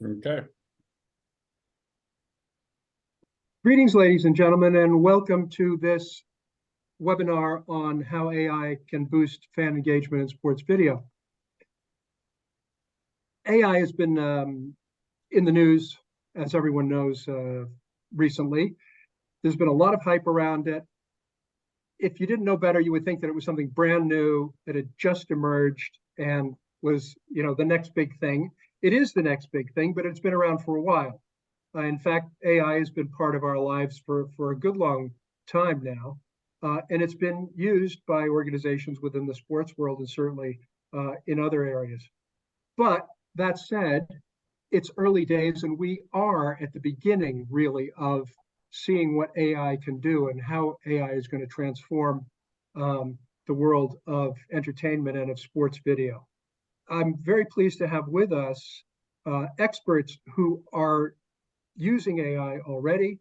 Okay. Greetings, ladies and gentlemen, and welcome to this webinar on how AI can boost fan engagement in sports video. AI has been in the news, as everyone knows, recently. There's been a lot of hype around it. If you didn't know better, you would think that it was something brand new that had just emerged and was, the next big thing. It is the next big thing, but it's been around for a while. In fact, AI has been part of our lives for a good long time now, and it's been used by organizations within the sports world and certainly in other areas. But that said, it's early days, and we are at the beginning, really, of seeing what AI can do and how AI is going to transform the world of entertainment and of sports video. I'm very pleased to have with us experts who are using AI already,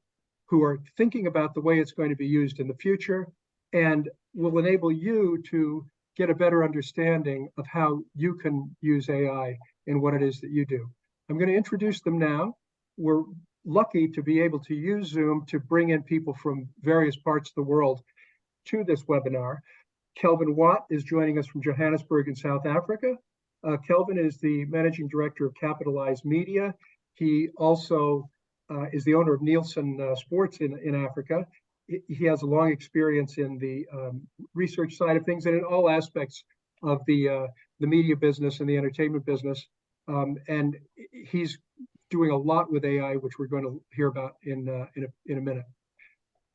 who are thinking about the way it's going to be used in the future, and will enable you to get a better understanding of how you can use AI in what it is that you do. I'm going to introduce them now. We're lucky to be able to use Zoom to bring in people from various parts of the world to this webinar. Kelvin Watt is joining us from Johannesburg in South Africa. Kelvin is the Managing Director of Capitalize Media. He also is the owner of Nielsen Sports in Africa. He has a long experience in the research side of things and in all aspects of the media business and the entertainment business. And he's doing a lot with AI, which we're going to hear about in a minute.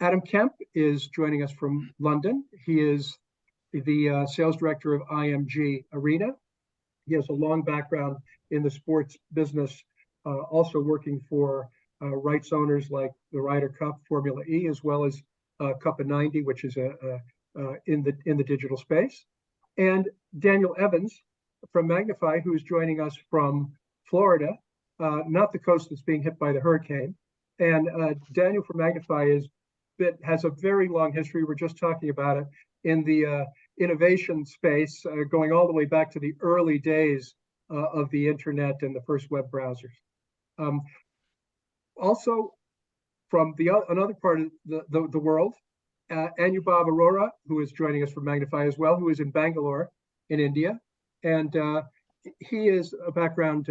Adam Kemp is joining us from London. He is the sales director of IMG Arena. He has a long background in the sports business, also working for rights owners like the Ryder Cup, Formula E, as well as Cup of 90, which is in the digital space. And Daniel Evans from Magnifi, who is joining us from Florida, not the coast that's being hit by the hurricane. And Daniel from Magnifi has a very long history. We're just talking about it in the innovation space, going all the way back to the early days of the internet and the first web browsers. Also, from another part of the world, Anubhav Arora, who is joining us from Magnifi as well, who is in Bangalore in India. And he is a background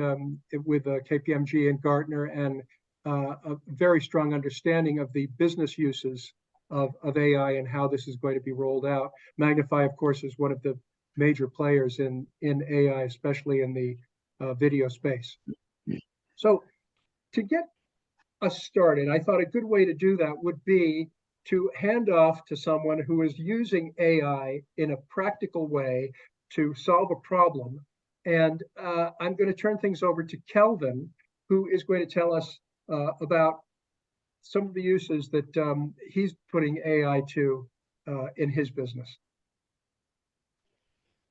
with KPMG and Gartner, and a very strong understanding of the business uses of AI and how this is going to be rolled out. Magnifi, of course, is one of the major players in AI, especially in the video space. So to get us started, I thought a good way to do that would be to hand off to someone who is using AI in a practical way to solve a problem. And I'm going to turn things over to Kelvin, who is going to tell us about some of the uses that he's putting AI to in his business.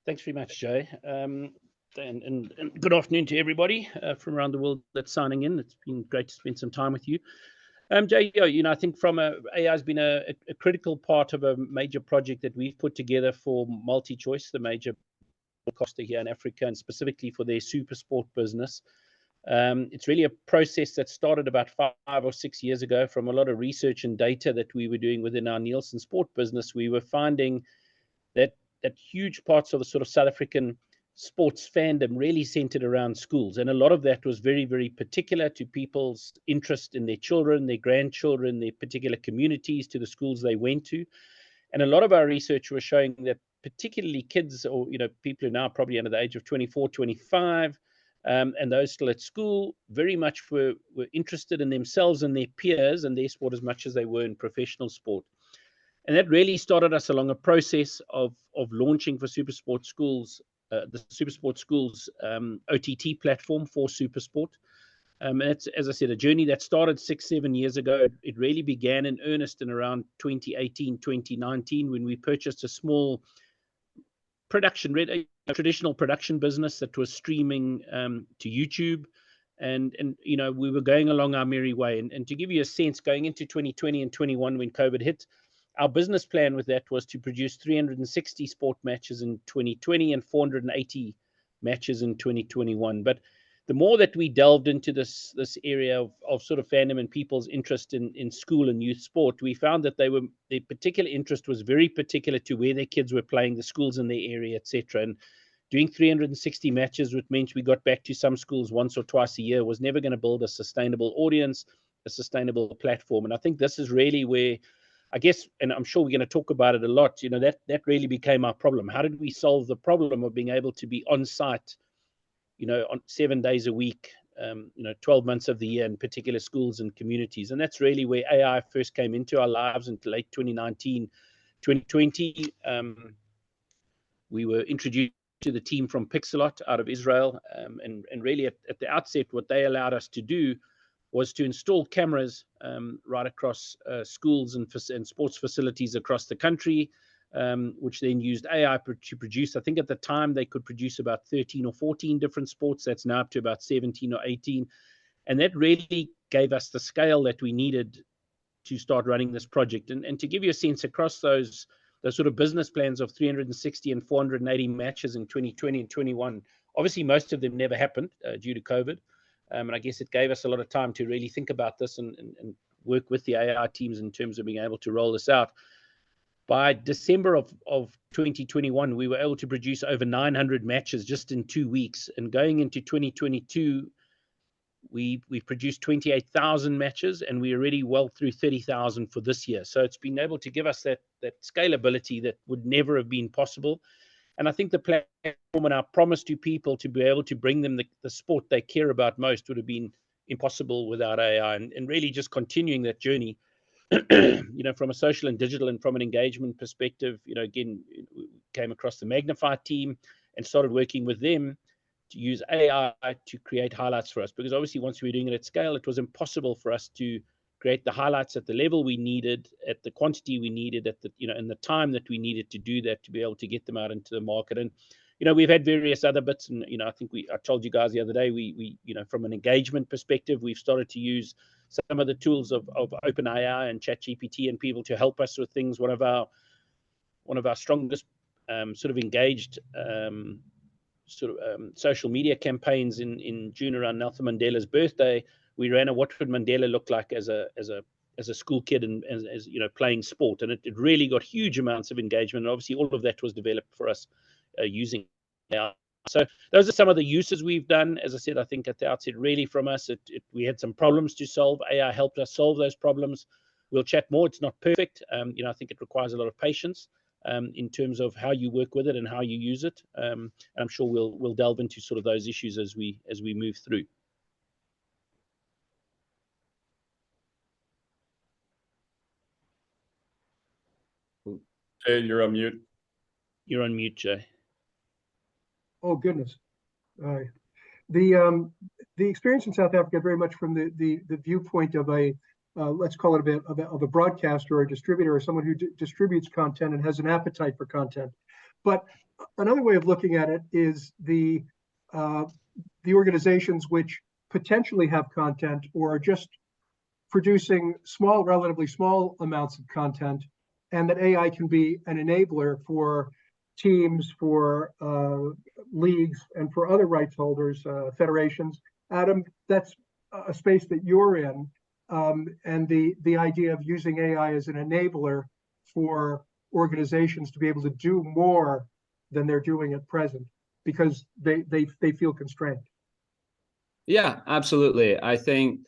Thanks very much, Jay. And good afternoon to everybody from around the world that's signing in. It's been great to spend some time with you. Jay, I think AI has been a critical part of a major project that we've put together for MultiChoice, the major broadcaster here in Africa, and specifically for their super sport business. It's really a process that started about 5 or 6 years ago from a lot of research and data that we were doing within our Nielsen Sport business. We were finding that huge parts of the sort of South African sports fandom really centered around schools. And a lot of that was very, very particular to people's interest in their children, their grandchildren, their particular communities, to the schools they went to. And a lot of our research was showing that particularly kids, or people who are now probably under the age of 24, 25, and those still at school, very much were interested in themselves and their peers and their sport as much as they were in professional sport. And that really started us along a process of launching for SuperSport Schools, the SuperSport Schools OTT platform for SuperSport. And it's, as I said, a journey that started 6-7 years ago. It really began in earnest in around 2018, 2019, when we purchased a small traditional production business that was streaming to YouTube. And we were going along our merry way. And to give you a sense, going into 2020 and 21, when COVID hit, our business plan with that was to produce 360 sport matches in 2020 and 480 matches in 2021. But the more that we delved into this area of sort of fandom and people's interest in school and youth sport, we found that their particular interest was very particular to where their kids were playing, the schools in their area, etc. And doing 360 matches, which meant we got back to some schools once or twice a year, was never going to build a sustainable audience, a sustainable platform. And I think this is really where, I guess, and I'm sure we're going to talk about it a lot, that really became our problem. How did we solve the problem of being able to be on site, on 7 days a week, 12 months of the year in particular schools and communities? And that's really where AI first came into our lives in late 2019, 2020. We were introduced to the team from Pixelot out of Israel. And really at the outset, what they allowed us to do was to install cameras right across schools and sports facilities across the country, which then used AI to produce. I think at the time they could produce about 13 or 14 different sports. That's now up to about 17 or 18. And that really gave us the scale that we needed to start running this project. And to give you a sense, across those sort of business plans of 360 and 480 matches in 2020 and 21, obviously most of them never happened due to COVID. And I guess it gave us a lot of time to really think about this and work with the AI teams in terms of being able to roll this out. By December of 2021, we were able to produce over 900 matches just in 2 weeks. And going into 2022, we produced 28,000 matches, and we're already well through 30,000 for this year. So it's been able to give us that scalability that would never have been possible. And I think the platform and our promise to people to be able to bring them the sport they care about most would have been impossible without AI. And really just continuing that journey, from a social and digital and from an engagement perspective, again, we came across the Magnifi team and started working with them to use AI to create highlights for us. Because obviously once we were doing it at scale, it was impossible for us to create the highlights at the level we needed, at the quantity we needed, at the in the time that we needed to do that, to be able to get them out into the market. And we've had various other bits, and I think I told you guys the other day, we from an engagement perspective, we've started to use some of the tools of OpenAI and ChatGPT and people to help us with things. One of our strongest sort of engaged social media campaigns in June around Nelson Mandela's birthday. We ran a what would Mandela look like as a school kid and as playing sport, and it really got huge amounts of engagement. And obviously all of that was developed for us using AI. So those are some of the uses we've done. As I said, I think at the outset, really from us, we had some problems to solve. AI helped us solve those problems. We'll chat more. It's not perfect. I think it requires a lot of patience in terms of how you work with it and how you use it. And I'm sure we'll delve into sort of those issues as we move through. Jay, you're on mute. You're on mute, Jay. Oh goodness. The experience in South Africa very much from the viewpoint of a let's call it a bit of a broadcaster or a distributor, or someone who distributes content and has an appetite for content. But another way of looking at it is the organizations which potentially have content or are just producing relatively small amounts of content, and that AI can be an enabler for teams, for leagues, and for other rights holders, federations. Adam, that's a space that you're in, and the idea of using AI as an enabler for organizations to be able to do more than they're doing at present because they feel constrained. Yeah, absolutely. I think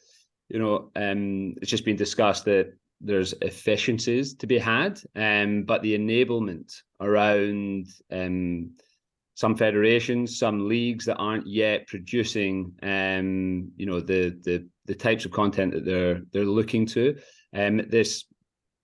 it's just been discussed that there's efficiencies to be had, but the enablement around some federations, some leagues that aren't yet producing the types of content that they're looking to, this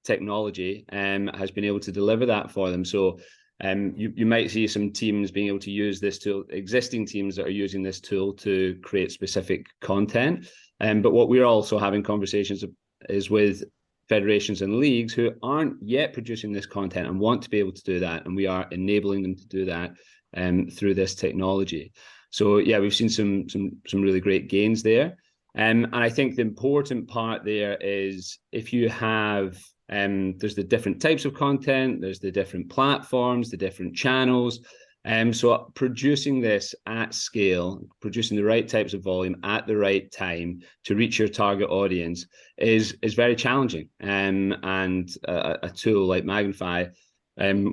technology has been able to deliver that for them. So you might see some teams being able to use this tool, existing teams that are using this tool to create specific content. But what we're also having conversations is with federations and leagues who aren't yet producing this content and want to be able to do that, and we are enabling them to do that through this technology. So yeah, we've seen some really great gains there, and I think the important part there is if you have there's the different types of content, there's the different platforms, the different channels, So producing this at scale, producing the right types of volume at the right time to reach your target audience is very challenging. And a tool like Magnifi,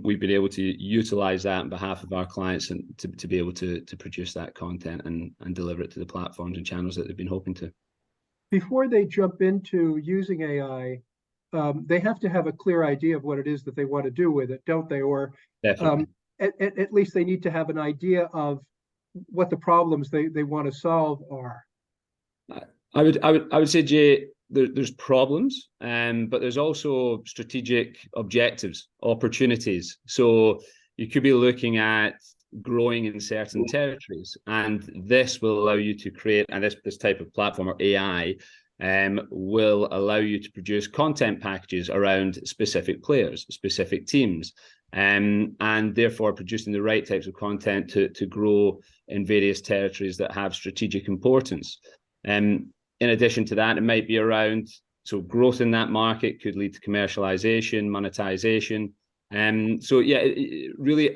we've been able to utilize that on behalf of our clients and to be able to produce that content and deliver it to the platforms and channels that they've been hoping to. Before they jump into using AI, they have to have a clear idea of what it is that they want to do with it, don't they? Or Definitely. At least they need to have an idea of what the problems they want to solve are. I would say, Jay, there's problems, but there's also strategic objectives, opportunities. So you could be looking at growing in certain territories, and this will allow you to create, and this type of platform or AI will allow you to produce content packages around specific players, specific teams, and therefore producing the right types of content to grow in various territories that have strategic importance. In addition to that, it might be around, so growth in that market could lead to commercialization, monetization. So yeah, really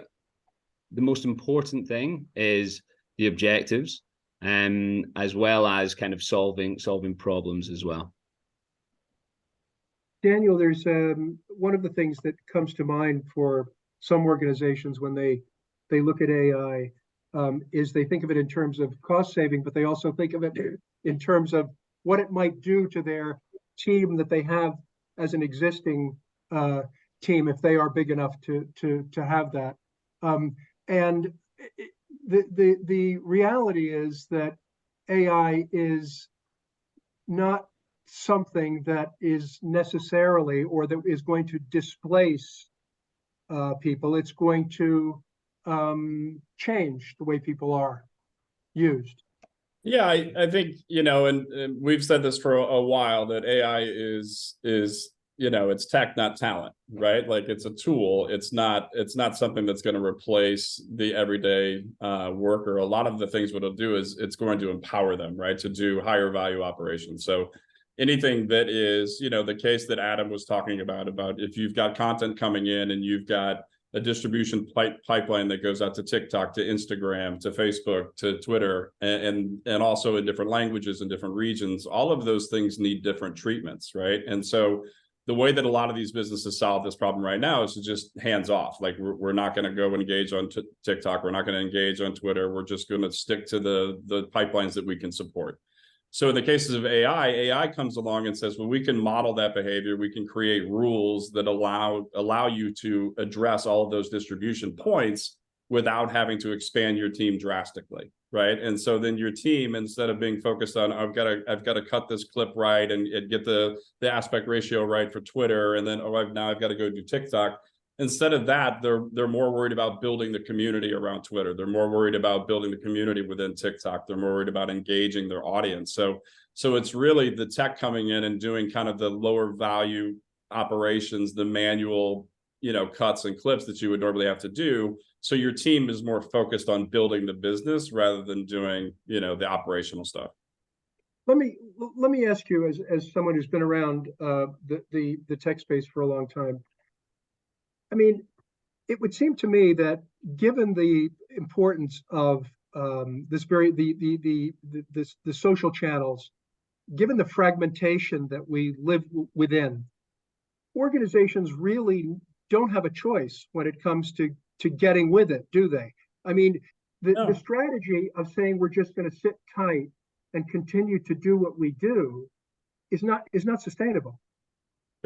the most important thing is the objectives, as well as kind of solving problems as well. Daniel, there's one of the things that comes to mind for some organizations when they look at AI is they think of it in terms of cost saving, but they also think of it in terms of what it might do to their team that they have as an existing team if they are big enough to have that. And the reality is that AI is not something that is necessarily or that is going to displace people. It's going to change the way people are used. Yeah, I think, and we've said this for a while, that AI is it's tech, not talent, right? Like it's a tool. It's not something that's going to replace the everyday worker. A lot of the things what it'll do is it's going to empower them, right, to do higher value operations. So anything that is, the case that Adam was talking about if you've got content coming in and you've got a distribution pipeline that goes out to TikTok, to Instagram, to Facebook, to Twitter, and also in different languages and different regions, all of those things need different treatments, right? And so the way that a lot of these businesses solve this problem right now is to just hands off. Like we're not going to go engage on TikTok. We're not going to engage on Twitter. We're just going to stick to the pipelines that we can support. So in the cases of AI comes along and says, well, we can model that behavior. We can create rules that allow you to address all of those distribution points without having to expand your team drastically, right? And so then your team, instead of being focused on, I've got to cut this clip right and get the aspect ratio right for Twitter, and then now I've got to go do TikTok. Instead of that, they're more worried about building the community around Twitter. They're more worried about building the community within TikTok. They're more worried about engaging their audience. So it's really the tech coming in and doing kind of the lower value operations, the manual, cuts and clips that you would normally have to do. So your team is more focused on building the business rather than doing, the operational stuff. Let me ask you, as someone who's been around the tech space for a long time. I mean, it would seem to me that given the importance of the social channels, given the fragmentation that we live within, organizations really don't have a choice when it comes to getting with it, do they? I mean, the strategy of saying we're just going to sit tight and continue to do what we do is not sustainable.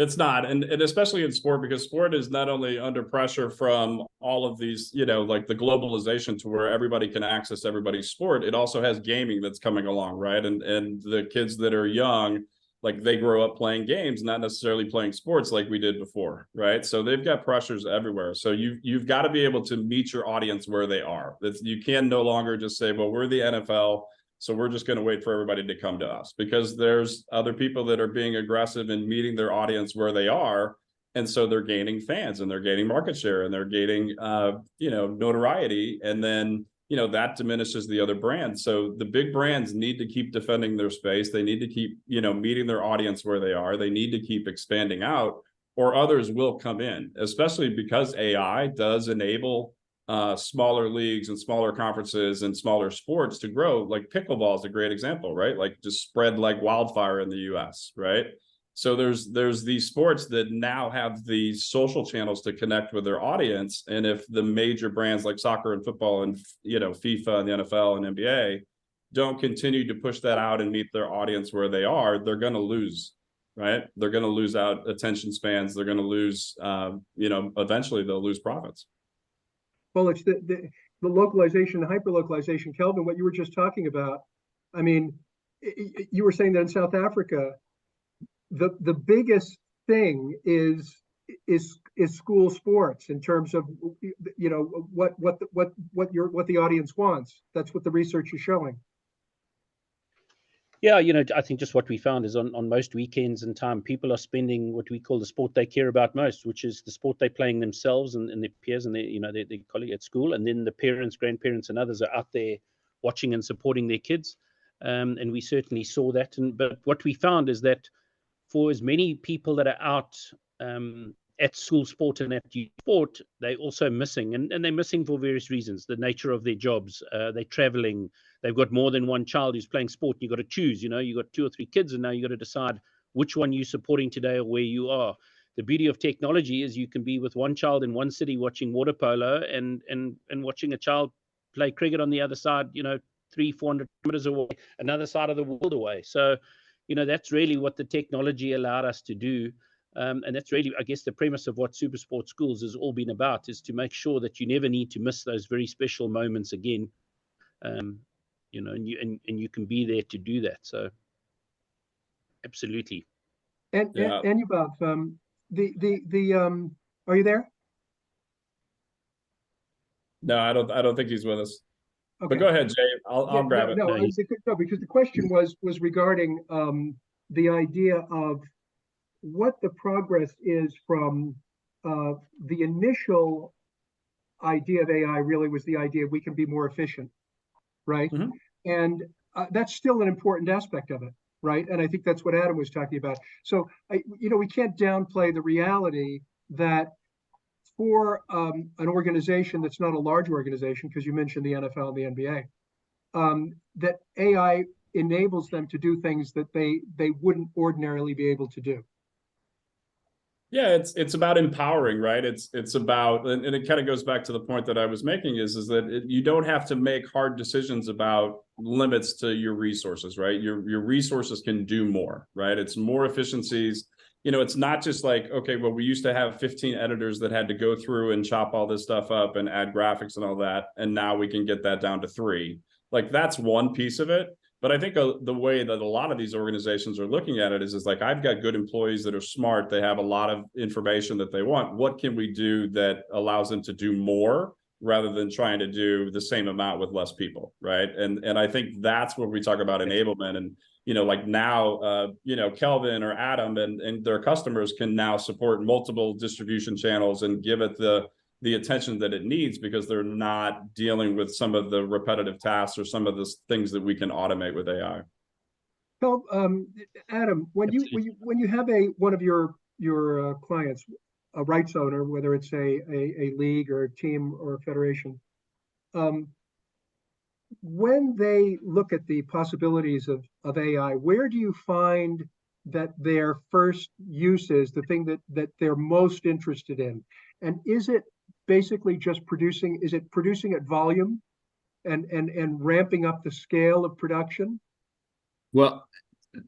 It's not, and especially in sport, because sport is not only under pressure from all of these, like the globalization to where everybody can access everybody's sport. It also has gaming that's coming along, right? And the kids that are young, like they grow up playing games, not necessarily playing sports like we did before, right? So they've got pressures everywhere. So you've got to be able to meet your audience where they are. You can no longer just say, well, we're the NFL, so we're just going to wait for everybody to come to us, because there's other people that are being aggressive in meeting their audience where they are. And so they're gaining fans and they're gaining market share and they're gaining, notoriety. And then, that diminishes the other brands. So the big brands need to keep defending their space. They need to keep, meeting their audience where they are. They need to keep expanding out, or others will come in, especially because AI does enable smaller leagues and smaller conferences and smaller sports to grow. Like pickleball is a great example, right? Like just spread like wildfire in the US, right? So there's these sports that now have these social channels to connect with their audience. And if the major brands like soccer and football and, you know, FIFA and the NFL and NBA don't continue to push that out and meet their audience where they are, they're going to lose, right? They're going to lose out attention spans. They're going to lose, you know, eventually they'll lose profits. Well, it's the localization, the hyper-localization. Kelvin, what you were just talking about, I mean, you were saying that in South Africa, the biggest thing is school sports in terms of, you know, what the audience wants. That's what the research is showing. Yeah, you know, I think just what we found is on most weekends and time, people are spending what we call the sport they care about most, which is the sport they're playing themselves and their peers and their, you know, their colleagues at school. And then the parents, grandparents, and others are out there watching and supporting their kids. And we certainly saw that. But what we found is that for as many people that are out at school sport and at youth sport, they're also missing. And they're missing for various reasons. The nature of their jobs, they're traveling, they've got more than one child who's playing sport. You've got to choose, you know, you've got 2 or 3 kids, and now you've got to decide which one you're supporting today or where you are. The beauty of technology is you can be with one child in one city watching water polo and watching a child play cricket on the other side, you know, 300-400 kilometers away, another side of the world away. So, you know, that's really what the technology allowed us to do. And that's really, I guess, the premise of what Super Sport Schools has all been about, is to make sure that you never need to miss those very special moments again. You know, and you can be there to do that. So, absolutely. And Yeah. and Yubov, are you there? No, I don't think he's with us. Okay. But go ahead, Jay. I'll grab it. No, No, because the question was regarding the idea of what the progress is from the initial idea of AI. Really was the idea we can be more efficient, right? Mhm. And that's still an important aspect of it, right? And I think that's what Adam was talking about. So, you know, we can't downplay the reality that for an organization that's not a large organization, because you mentioned the NFL and the NBA, that AI enables them to do things that they wouldn't ordinarily be able to do. Yeah, it's about empowering, right? It's about, and it kind of goes back to the point that I was making is that you don't have to make hard decisions about limits to your resources, right? Your resources can do more, right? It's more efficiencies. You know, it's not just like, okay, well, we used to have 15 editors that had to go through and chop all this stuff up and add graphics and all that, and now we can get that down to 3. Like, that's one piece of it. But I think the way that a lot of these organizations are looking at it is like, I've got good employees that are smart. They have a lot of information that they want. What can we do that allows them to do more rather than trying to do the same amount with less people, right? And I think that's where we talk about enablement. And, you know, like now, you know, Kelvin or Adam and their customers can now support multiple distribution channels and give it the attention that it needs, because they're not dealing with some of the repetitive tasks or some of the things that we can automate with AI. So, Adam, when you have one of your clients, a rights owner, whether it's a league or a team or a federation, when they look at the possibilities of AI, where do you find that their first use is, the thing that they're most interested in? And is it basically just producing at volume and ramping up the scale of production? Well,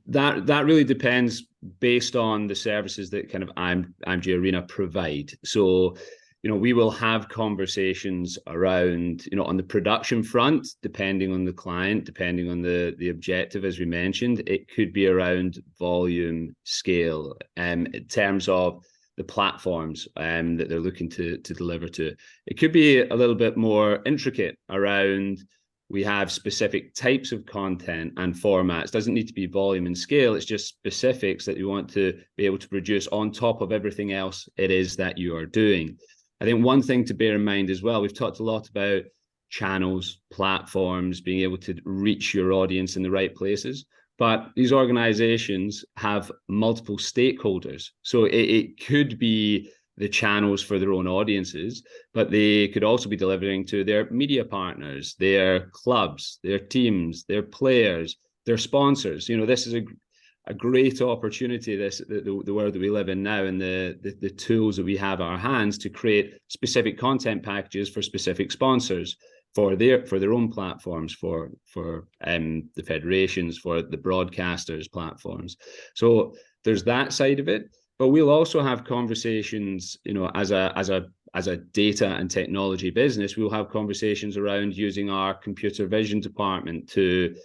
that really depends based on the services that kind of IMG Arena provide. So, you know, we will have conversations around, you know, on the production front, depending on the client, depending on the objective, as we mentioned. It could be around volume, scale, in terms of the platforms that they're looking to deliver to. It could be a little bit more intricate around, we have specific types of content and formats. It doesn't need to be volume and scale. It's just specifics that you want to be able to produce on top of everything else it is that you are doing. I think one thing to bear in mind as well, we've talked a lot about channels, platforms, being able to reach your audience in the right places. But these organizations have multiple stakeholders. So it could be the channels for their own audiences, but they could also be delivering to their media partners, their clubs, their teams, their players, their sponsors. This is a great opportunity, the world that we live in now, and the tools that we have at our hands to create specific content packages for specific sponsors for their own platforms, for the federations, for the broadcasters' platforms. So there's that side of it. But we'll also have conversations, as a data and technology business, we'll have conversations around using our computer vision department to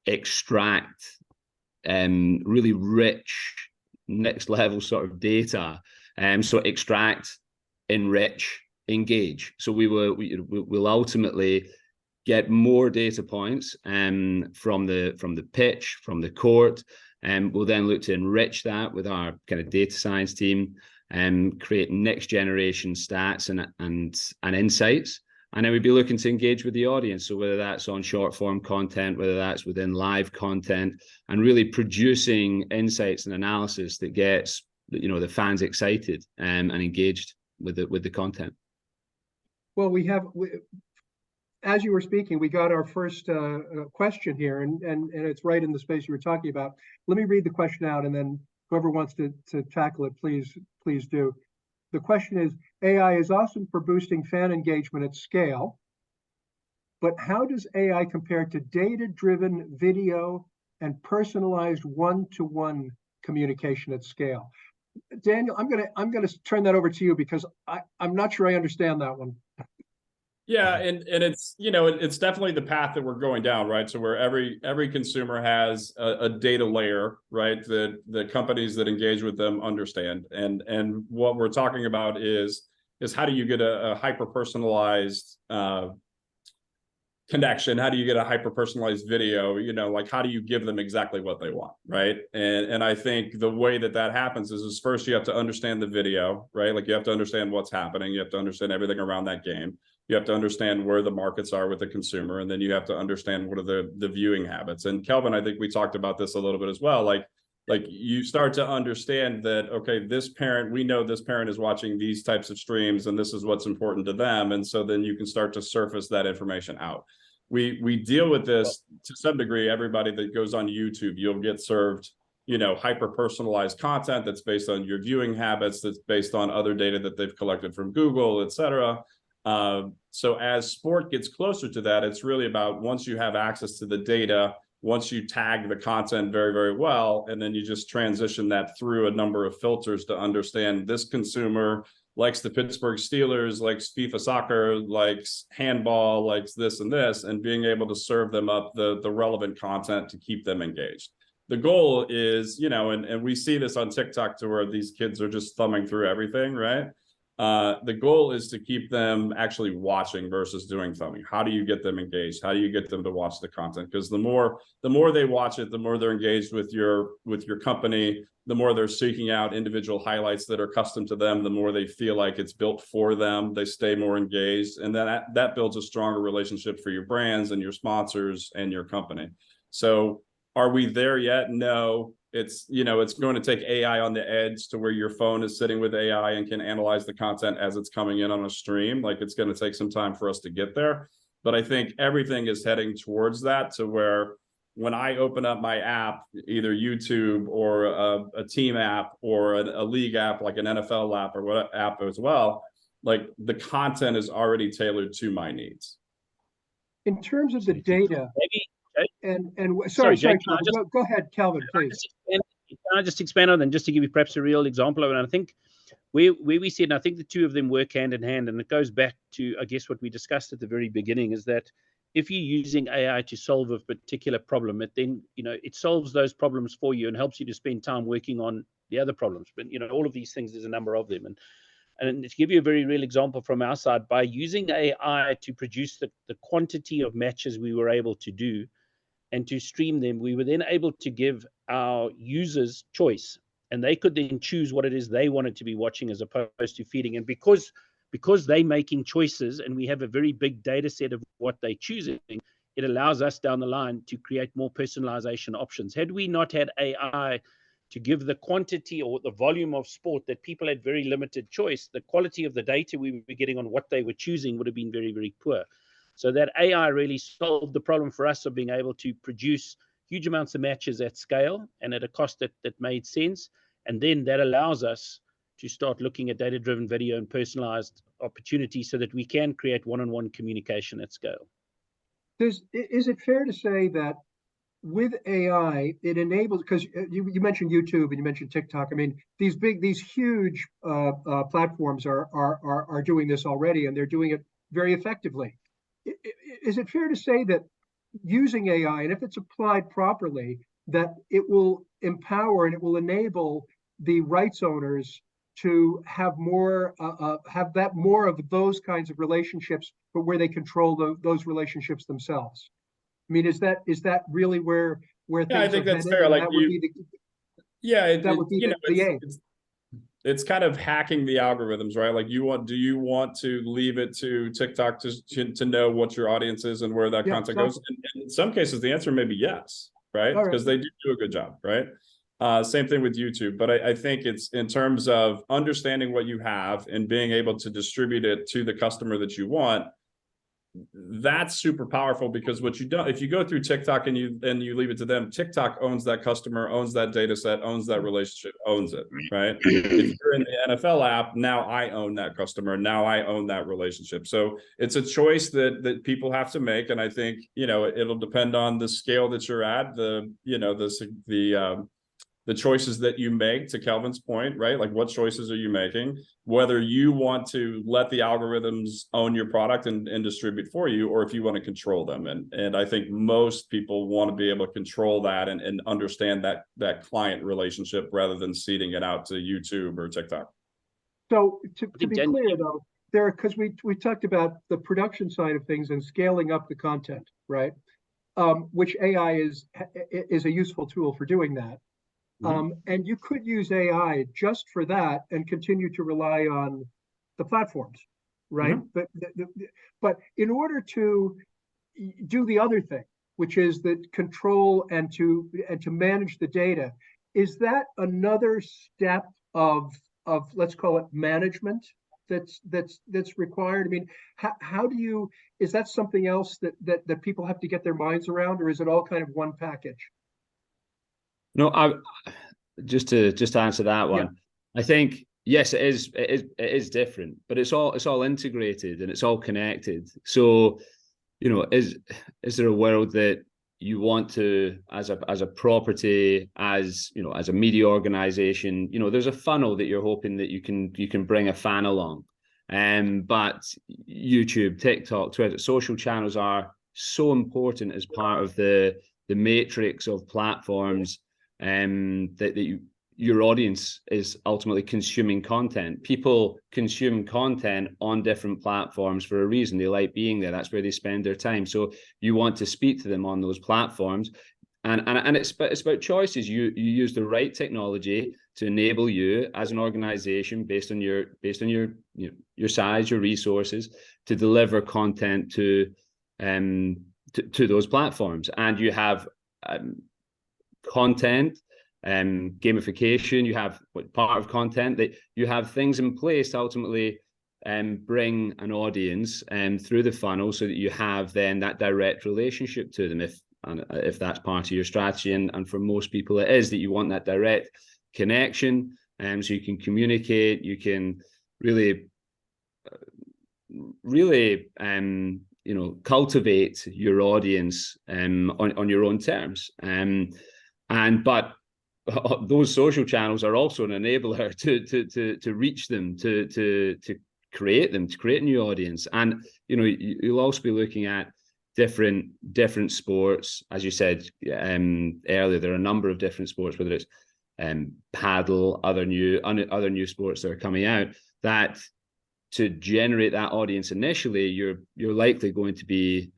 extract really rich, next level sort of data. So extract, enrich, engage. So we'll ultimately get more data points from the pitch, from the court. And we'll then look to enrich that with our kind of data science team and create next generation stats and insights. And then we'd be looking to engage with the audience. So whether that's on short form content, whether that's within live content, and really producing insights and analysis that gets the fans excited and engaged with the content. Well, as you were speaking, we got our first question here, and it's right in the space you were talking about. Let me read the question out, and then whoever wants to tackle it, please do. The question is, AI is awesome for boosting fan engagement at scale, but how does AI compare to data-driven video and personalized one-to-one communication at scale? Daniel, I'm gonna turn that over to you, because I'm not sure I understand that one. Yeah, and it's it's definitely the path that we're going down, right? So where every consumer has a data layer, right? That the companies that engage with them understand, and what we're talking about is how do you get a hyper personalized connection? How do you get a hyper personalized video? Like, how do you give them exactly what they want, right? And I think the way that happens is first you have to understand the video, right? Like, you have to understand what's happening. You have to understand everything around that game. You have to understand where the markets are with the consumer, and then you have to understand what are the viewing habits. And Kelvin, I think we talked about this a little bit as well. Like you start to understand that, okay, we know this parent is watching these types of streams, and this is what's important to them. And so then you can start to surface that information out. We deal with this to some degree. Everybody that goes on YouTube, you'll get served, hyper personalized content that's based on your viewing habits, that's based on other data that they've collected from Google, et cetera. So as sport gets closer to that, it's really about, once you have access to the data, once you tag the content very, very well, and then you just transition that through a number of filters to understand this consumer likes the Pittsburgh Steelers, likes FIFA soccer, likes handball, likes this and this, and being able to serve them up the relevant content to keep them engaged. The goal is, and we see this on TikTok, to where these kids are just thumbing through everything, right? The goal is to keep them actually watching versus doing thumbing. How do you get them engaged? How do you get them to watch the content? Because the more they watch it, the more they're engaged with your company, the more they're seeking out individual highlights that are custom to them, the more they feel like it's built for them. They stay more engaged, and then that builds a stronger relationship for your brands and your sponsors and your company. So are we there yet? No. It's going to take AI on the edge, to where your phone is sitting with AI and can analyze the content as it's coming in on a stream. Like, it's going to take some time for us to get there. But I think everything is heading towards that, to where when I open up my app, either YouTube or a team app or a league app, like an NFL app or what app as well, like, the content is already tailored to my needs. In terms of the data, Sorry, Jake, go ahead, Kelvin, please. Can I just expand on that, just to give you perhaps a real example of it? And I think where we see it, and I think the two of them work hand in hand, and it goes back to, I guess, what we discussed at the very beginning, is that if you're using AI to solve a particular problem, it solves those problems for you and helps you to spend time working on the other problems. But all of these things, there's a number of them. And to give you a very real example from our side, by using AI to produce the quantity of matches we were able to do and to stream them, we were then able to give our users choice, and they could then choose what it is they wanted to be watching, as opposed to feeding. And because they're making choices, and we have a very big data set of what they're choosing, it allows us down the line to create more personalization options. Had we not had AI to give the quantity or the volume of sport that people had very limited choice, the quality of the data we were getting on what they were choosing would have been very, very poor. So that AI really solved the problem for us of being able to produce huge amounts of matches at scale and at a cost that made sense. And then that allows us to start looking at data-driven video and personalized opportunities so that we can create one-on-one communication at scale. Is it fair to say that with AI, it enables, because you mentioned YouTube and you mentioned TikTok. I mean, these huge platforms are doing this already, and they're doing it very effectively. Is it fair to say that using AI, and if it's applied properly, that it will empower and it will enable the rights owners to have more of those kinds of relationships, but where they control those relationships themselves? I mean, is that really where things I think are that's headed? fair. And Like that would be that would be the aim. It's kind of hacking the algorithms, right? Like do you want to leave it to TikTok to know what your audience is and where that content goes? And in some cases, the answer may be yes, right? Because they do a good job, right? Same thing with YouTube. But I think it's in terms of understanding what you have and being able to distribute it to the customer that you want. That's super powerful, because what you don't, if you go through TikTok and you leave it to them, TikTok owns that customer, owns that data set, owns that relationship, owns it, right? If you're in the NFL app, now I own that customer, now I own that relationship. So it's a choice that people have to make, and I think it'll depend on the scale that you're at, the choices that you make, to Kelvin's point, right? Like, what choices are you making? Whether you want to let the algorithms own your product and distribute for you, or if you want to control them. And I think most people want to be able to control that and understand that client relationship rather than seeding it out to YouTube or TikTok. So to be clear though, because we talked about the production side of things and scaling up the content, right? Which AI is a useful tool for doing that. And you could use AI just for that and continue to rely on the platforms, right? But in order to do the other thing, which is the control and to manage the data, is that another step of let's call it management that's required? I mean, how do you, is that something else that people have to get their minds around, or is it all kind of one package? No, just to answer that one, I think yes, it is different, but it's all integrated and it's all connected. So, is there a world that you want to, as a property, as a media organization, there's a funnel that you're hoping that you can bring a fan along, but YouTube, TikTok, Twitter, social channels are so important as part of the matrix of platforms. That your audience is ultimately consuming content. People consume content on different platforms for a reason. They like being there. That's where they spend their time. So you want to speak to them on those platforms, and it's about choices. You use the right technology to enable you as an organization, based on your size, your resources, to deliver content to those platforms. And you have content, gamification, you have part of content that you have things in place to ultimately bring an audience through the funnel, so that you have then that direct relationship to them, if that's part of your strategy. And for most people it is, that you want that direct connection, so you can communicate, you can really cultivate your audience on your own terms. But those social channels are also an enabler to reach them, to create a new audience. And you'll also be looking at different sports, as you said earlier. There are a number of different sports, whether it's paddle, other new sports that are coming out, that to generate that audience initially, you're likely going to be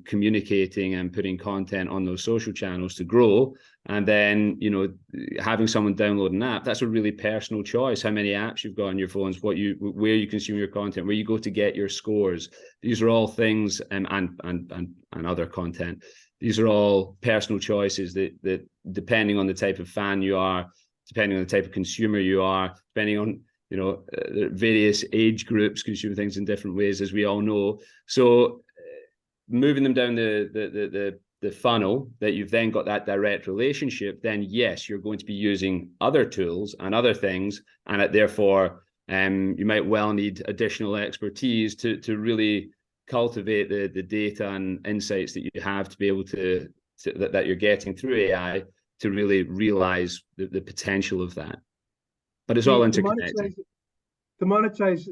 communicating and putting content on those social channels to grow. And then, having someone download an app, that's a really personal choice. How many apps you've got on your phones, where you consume your content, where you go to get your scores. These are all things, and other content these are all personal choices that depending on the type of fan you are, depending on the type of consumer you are, depending on, you know, various age groups consume things in different ways, as we all know. So moving them down the funnel, that you've then got that direct relationship, then yes, you're going to be using other tools and other things, and therefore you might well need additional expertise to really cultivate the data and insights that you have to be able to that you're getting through AI to really realize the potential of that. But it's all interconnected. The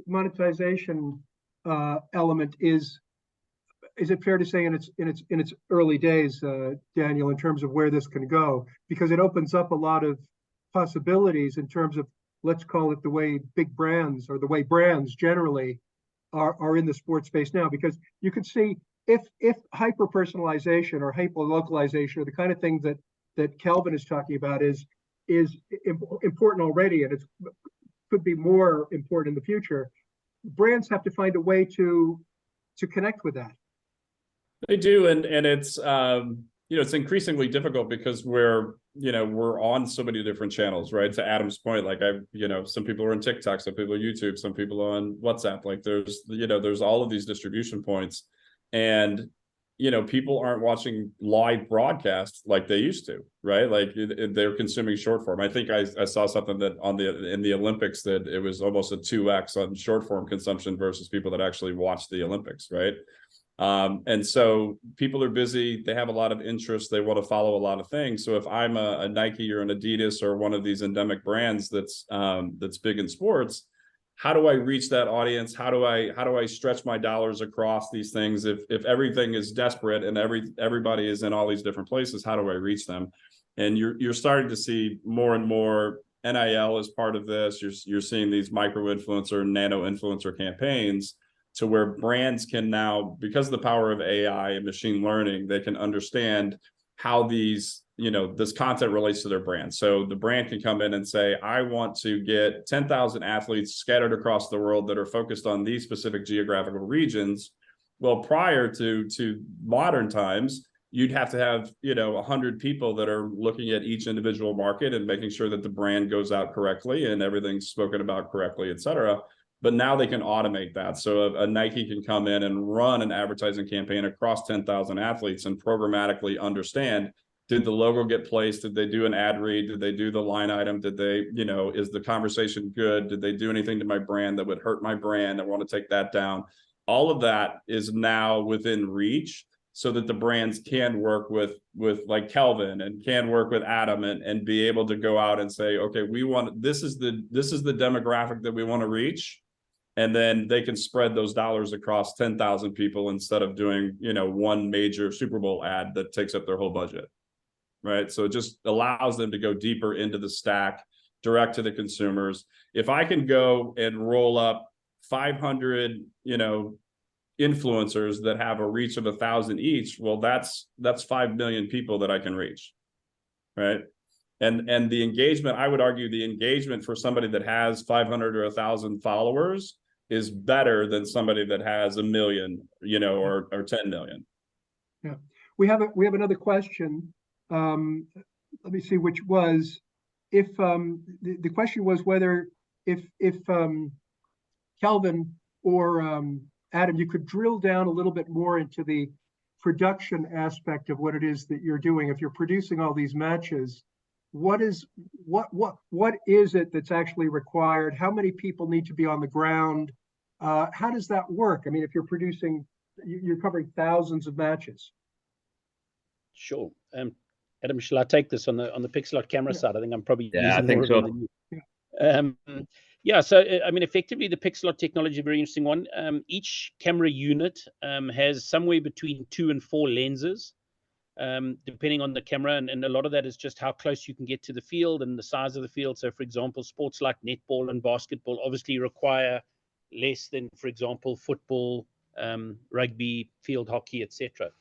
monetization element is it fair to say in its early days, Daniel, in terms of where this can go, because it opens up a lot of possibilities in terms of, let's call it, the way big brands, or the way brands generally are in the sports space now, because you can see if hyper personalization or hyper localization, or the kind of things that Kelvin is talking about, is important already, and it could be more important in the future. Brands have to find a way to connect with that. They do, and it's you know, it's increasingly difficult because we're on so many different channels, right? To Adam's point, like some people are on TikTok, some people are YouTube, some people are on WhatsApp. Like there's all of these distribution points, and people aren't watching live broadcasts like they used to, right? Like they're consuming short form. I think I saw something that in the Olympics that it was almost a 2x on short form consumption versus people that actually watch the Olympics, right? And so people are busy, they have a lot of interest, they want to follow a lot of things. So if I'm a Nike or an Adidas or one of these endemic brands that's big in sports, how do I reach that audience? How do I stretch my dollars across these things? If everything is desperate and everybody is in all these different places, how do I reach them? And you're starting to see more and more NIL as part of this. You're seeing these micro influencer, nano influencer campaigns, to where brands can now, because of the power of AI and machine learning, they can understand how this content relates to their brand. So the brand can come in and say, I want to get 10,000 athletes scattered across the world that are focused on these specific geographical regions. Well, prior to modern times, you'd have to have 100 people that are looking at each individual market and making sure that the brand goes out correctly and everything's spoken about correctly, et cetera. But now they can automate that. So a Nike can come in and run an advertising campaign across 10,000 athletes and programmatically understand, did the logo get placed? Did they do an ad read? Did they do the line item? Did they, is the conversation good? Did they do anything to my brand that would hurt my brand? I want to take that down. All of that is now within reach, so that the brands can work with like Kelvin and can work with Adam and be able to go out and say, okay, this is the demographic that we want to reach. And then they can spread those dollars across 10,000 people instead of doing, one major Super Bowl ad that takes up their whole budget, right? So it just allows them to go deeper into the stack, direct to the consumers. If I can go and roll up 500, influencers that have a reach of 1,000 each, well, that's 5 million people that I can reach, right? And the engagement, I would argue the engagement for somebody that has 500 or 1,000 followers is better than somebody that has 1 million, or 10 million. Yeah, we have another question. Let me see, which was, if the question was whether if Kelvin or Adam, you could drill down a little bit more into the production aspect of what it is that you're doing. If you're producing all these matches, what is it that's actually required? How many people need to be on the ground? How does that work? I mean, if you're covering thousands of matches. Sure. Adam, shall I take this on the Pixelot camera side? I think I'm probably using think more so. of it than you. Yeah, so I mean, effectively, the Pixelot technology is a very interesting one. Each camera unit has somewhere between 2 and 4 lenses, depending on the camera, and a lot of that is just how close you can get to the field and the size of the field. So, for example, sports like netball and basketball obviously require less than, for example, football, rugby, field hockey, etc.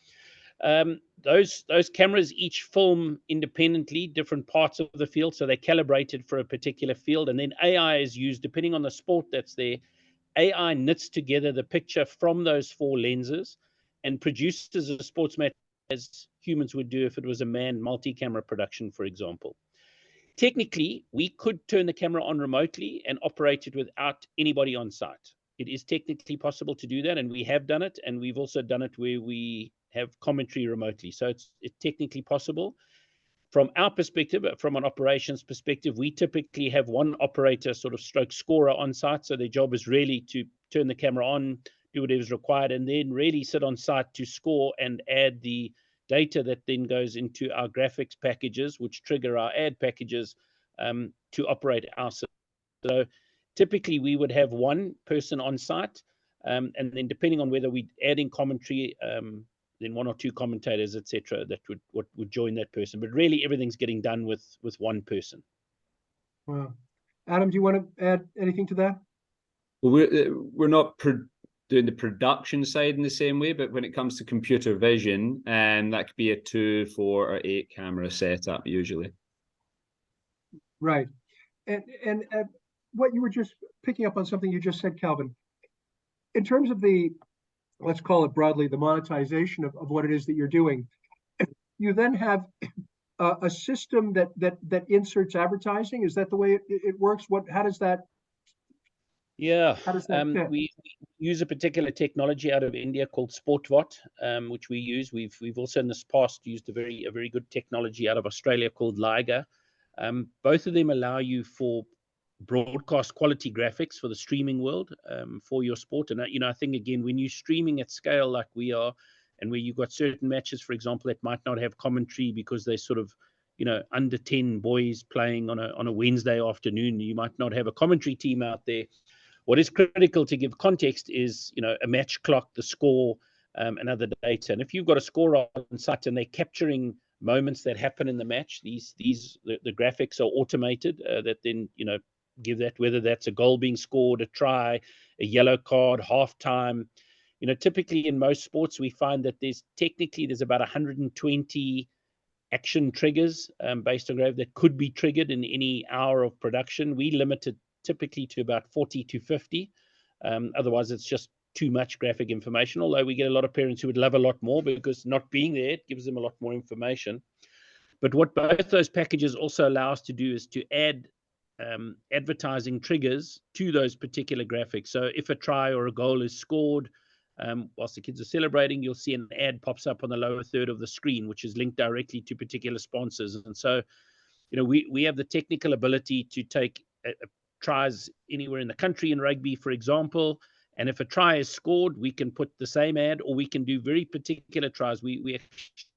Those cameras each film independently different parts of the field, so they're calibrated for a particular field, and then AI is used depending on the sport that's there. AI knits together the picture from those 4 lenses and produces a sports match as humans would do if it was a manned multi-camera production, for example. Technically, we could turn the camera on remotely and operate it without anybody on site. It is technically possible to do that, and we have done it, and we've also done it where we have commentary remotely. So it's technically possible. From our perspective, from an operations perspective, we typically have one operator sort of stroke scorer on site. So their job is really to turn the camera on, do whatever is required, and then really sit on site to score and add the data that then goes into our graphics packages, which trigger our ad packages to operate our system. So typically we would have one person on site, and then depending on whether we add in commentary, then one or two commentators, etc., that would join that person. But really, everything's getting done with one person. Wow. Adam, do you want to add anything to that? Well, we're not doing the production side in the same way, but when it comes to computer vision, that could be a 2, 4, or 8 camera setup usually. Right. And what you were just picking up on something you just said, Calvin, in terms of the, let's call it broadly, the monetization of what it is that you're doing, you then have a system that inserts advertising. Is that the way it works? How does that? Yeah, how does that fit? We use a particular technology out of India called SportVot, which we use. We've also in this past used a very good technology out of Australia called Liger. Both of them allow you for broadcast quality graphics for the streaming world, for your sport. And I think again, when you're streaming at scale like we are, and where you've got certain matches, for example, that might not have commentary because they sort of, under 10 boys playing on a Wednesday afternoon, you might not have a commentary team out there. What is critical to give context is, a match clock, the score, and other data. And if you've got a scorer on site and they're capturing moments that happen in the match, the graphics are automated that then, give that, whether that's a goal being scored, a try, a yellow card, halftime. Typically in most sports, we find that there's about 120 action triggers based on graph that could be triggered in any hour of production. We limit it typically to about 40 to 50. Otherwise, it's just too much graphic information, although we get a lot of parents who would love a lot more because not being there, it gives them a lot more information. But what both those packages also allow us to do is to add advertising triggers to those particular graphics. So if a try or a goal is scored, whilst the kids are celebrating, you'll see an ad pops up on the lower third of the screen, which is linked directly to particular sponsors. And so, we have the technical ability to take tries anywhere in the country in rugby, for example. And if a try is scored, we can put the same ad, or we can do very particular tries. We have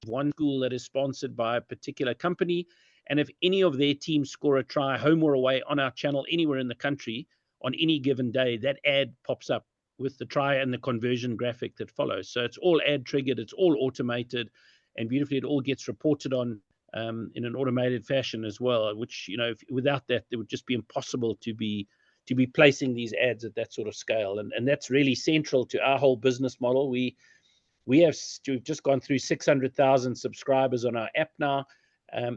one school that is sponsored by a particular company. And if any of their teams score a try, home or away, on our channel anywhere in the country on any given day, that ad pops up with the try and the conversion graphic that follows. So it's all ad triggered, it's all automated, and beautifully it all gets reported on in an automated fashion as well, which, without that, it would just be impossible to be placing these ads at that sort of scale. And that's really central to our whole business model. We've just gone through 600,000 subscribers on our app now.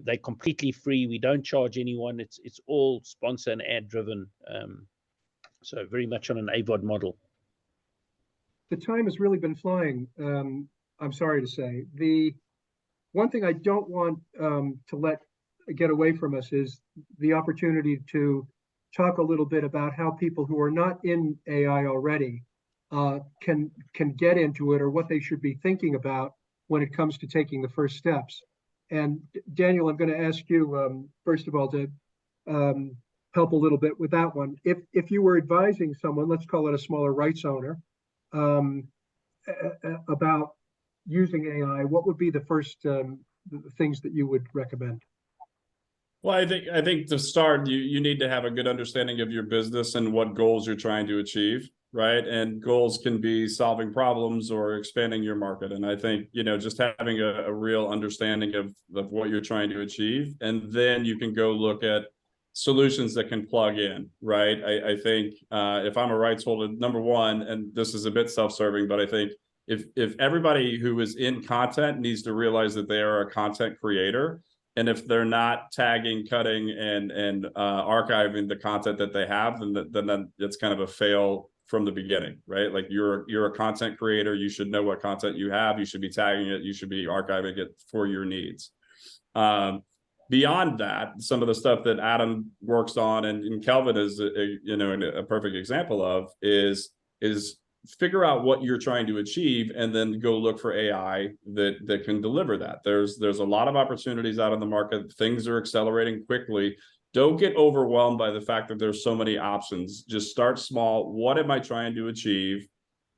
They're completely free. We don't charge anyone. It's all sponsor and ad driven. So very much on an AVOD model. The time has really been flying. I'm sorry to say. The one thing I don't want to let get away from us is the opportunity to talk a little bit about how people who are not in AI already can get into it, or what they should be thinking about when it comes to taking the first steps. And Daniel, I'm going to ask you first of all to help a little bit with that one. If you were advising someone, let's call it a smaller rights owner, about using AI, what would be the first things that you would recommend? Well, I think to start, you need to have a good understanding of your business and what goals you're trying to achieve, right? And goals can be solving problems or expanding your market. And I think, just having a real understanding of what you're trying to achieve, and then you can go look at solutions that can plug in, right? I think if I'm a rights holder, number one, and this is a bit self-serving, but I think if everybody who is in content needs to realize that they are a content creator, and if they're not tagging, cutting, and archiving the content that they have, then it's kind of a fail from the beginning, right? Like you're a content creator, you should know what content you have, you should be tagging it, you should be archiving it for your needs. Beyond that, some of the stuff that Adam works on and Kelvin is a perfect example of is figure out what you're trying to achieve and then go look for AI that can deliver that. There's a lot of opportunities out in the market. Things are accelerating quickly. Don't get overwhelmed by the fact that there's so many options. Just start small. What am I trying to achieve?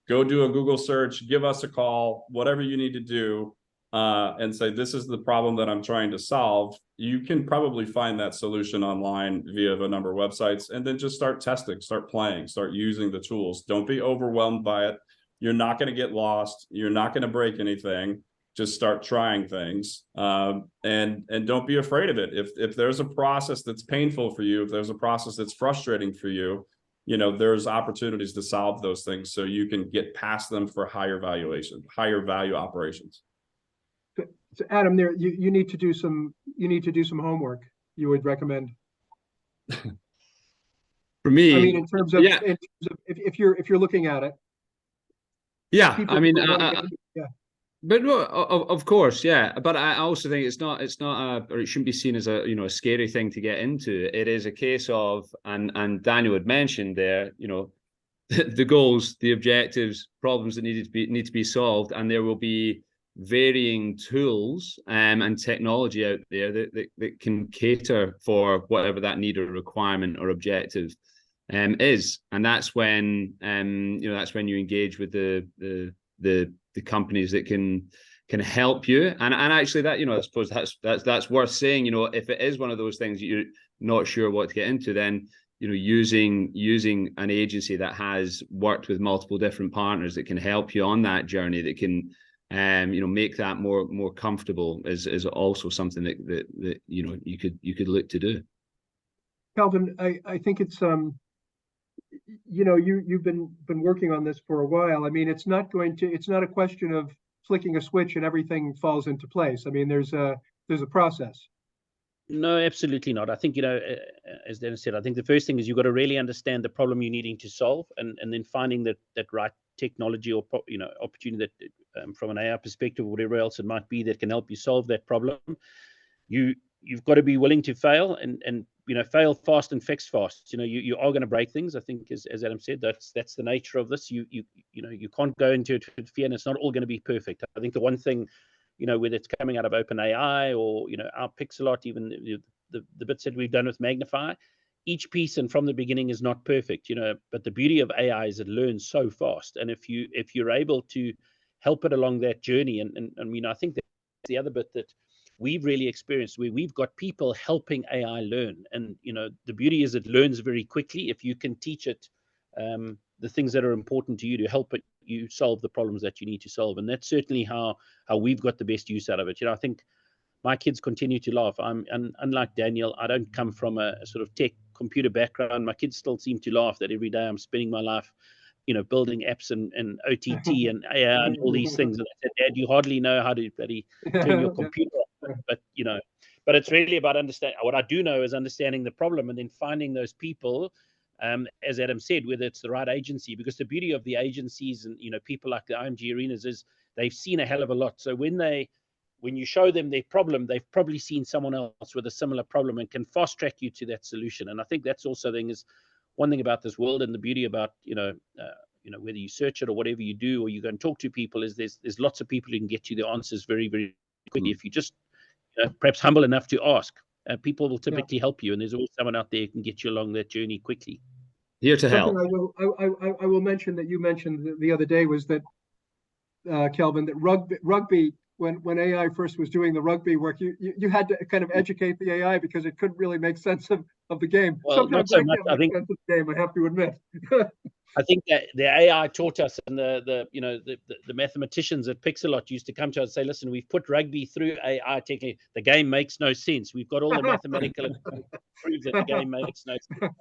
Go do a Google search, give us a call, whatever you need to do, and say, this is the problem that I'm trying to solve. You can probably find that solution online via a number of websites, and then just start testing, start playing, start using the tools. Don't be overwhelmed by it. You're not going to get lost. You're not going to break anything. Just start trying things, and don't be afraid of it. If there's a process that's painful for you, if there's a process that's frustrating for you, there's opportunities to solve those things so you can get past them for higher value operations. So Adam, you need to do some homework. You would recommend? For me, I mean, in terms of if you're looking at it. Yeah, I mean, yeah. But no, of course, yeah. But I also think it's not or it shouldn't be seen as a scary thing to get into. It is a case of, and Daniel had mentioned there, the goals, the objectives, problems that need to be solved, and there will be varying tools and technology out there that can cater for whatever that need or requirement or objective is. And that's when you engage with the companies that can help you. And actually that, I suppose that's worth saying, if it is one of those things that you're not sure what to get into, then using an agency that has worked with multiple different partners that can help you on that journey, that can make that more comfortable is also something that you could look to do. Kelvin, I think it's you've been working on this for a while. I mean, it's not a question of flicking a switch and everything falls into place. I mean, there's a process. No, absolutely not. I think, as Dennis said, I think the first thing is you've got to really understand the problem you're needing to solve, and then finding that right technology or opportunity that from an AI perspective or whatever else it might be that can help you solve that problem. You've got to be willing to fail and fail fast and fix fast. You are going to break things. I think as Adam said, that's the nature of this. You can't go into it with fear, and it's not all going to be perfect. I think the one thing, whether it's coming out of OpenAI or our Pixelot, even the bits that we've done with Magnifi, each piece and from the beginning is not perfect. But the beauty of AI is it learns so fast, and if you're able to help it along that journey, and I think that's the other bit that we've really experienced, where we've got people helping AI learn. And, the beauty is it learns very quickly if you can teach it the things that are important to you to help you solve the problems that you need to solve. And that's certainly how we've got the best use out of it. I think my kids continue to laugh. Unlike Daniel, I don't come from a sort of tech computer background. My kids still seem to laugh that every day I'm spending my life building apps and OTT and AI and all these things. And I said, Dad, you hardly know how to turn your computer off. But it's really about understanding. What I do know is understanding the problem and then finding those people, as Adam said, whether it's the right agency, because the beauty of the agencies and, people like the IMG Arenas is they've seen a hell of a lot. So when you show them their problem, they've probably seen someone else with a similar problem and can fast track you to that solution. And I think that's also one thing about this world, and the beauty about, whether you search it or whatever you do, or you go and talk to people, is there's lots of people who can get you the answers very, very quickly. If you just perhaps humble enough to ask, people will typically help you. And there's always someone out there who can get you along that journey quickly. Here to help. I will mention that you mentioned the other day was that, Kelvin, that rugby, when AI first was doing the rugby work, you had to kind of educate the AI because it couldn't really make sense of the game. Well, sometimes not so much. I think sense of the game, I have to admit. I think that the AI taught us, and the mathematicians at Pixelot used to come to us and say, listen, we've put rugby through AI technically. The game makes no sense. We've got all the mathematical proof that the game makes no sense.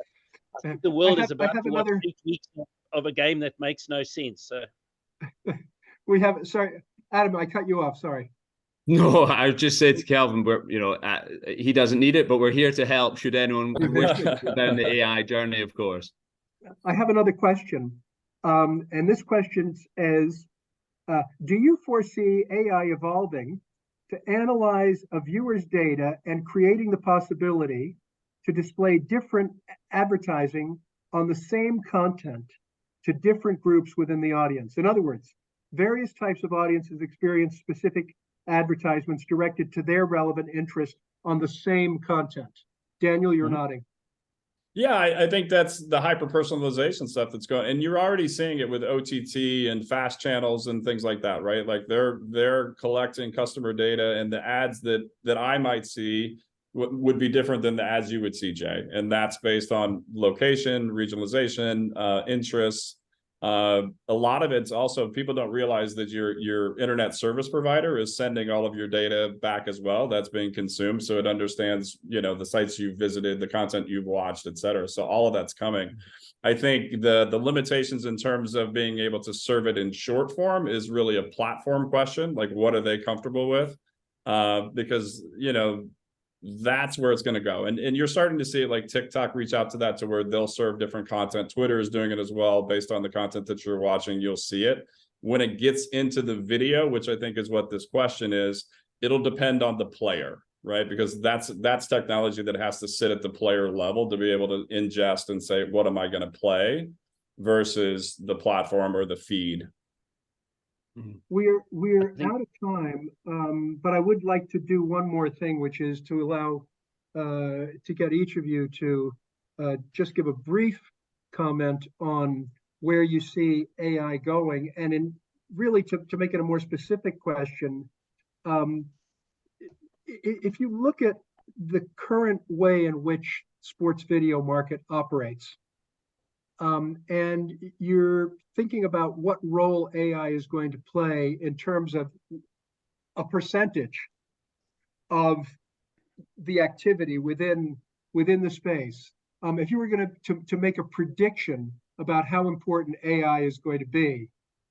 I think the world is about to watch 8 weeks of a game that makes no sense. So sorry, Adam, I cut you off. Sorry. No, I just said to Kelvin, he doesn't need it, but we're here to help should anyone wish to go down the AI journey, of course. I have another question. And this question is, do you foresee AI evolving to analyze a viewer's data and creating the possibility to display different advertising on the same content to different groups within the audience? In other words, various types of audiences experience specific advertisements directed to their relevant interest on the same content. Daniel, you're nodding. Yeah, I think that's the hyper-personalization stuff that's going, and you're already seeing it with OTT and fast channels and things like that, right? Like they're collecting customer data, and the ads that I might see would be different than the ads you would see, Jay. And that's based on location, regionalization, interests. A lot of it's also, people don't realize that your internet service provider is sending all of your data back as well. That's being consumed, so it understands, you know, the sites you've visited, the content you've watched, et cetera. So all of that's coming. I think the limitations in terms of being able to serve it in short form is really a platform question. Like, what are they comfortable with? Because, you know, that's where it's going to go. And you're starting to see like TikTok reach out to that, to where they'll serve different content. Twitter is doing it as well. Based on the content that you're watching, you'll see it. When it gets into the video, which I think is what this question is, it'll depend on the player, right? Because that's technology that has to sit at the player level to be able to ingest and say, what am I going to play, versus the platform or the feed. We're out of time, but I would like to do one more thing, which is to allow to get each of you to just give a brief comment on where you see AI going, and in really to make it a more specific question, if you look at the current way in which sports video market operates, and you're thinking about what role AI is going to play in terms of a percentage of the activity within the space. If you were going to make a prediction about how important AI is going to be,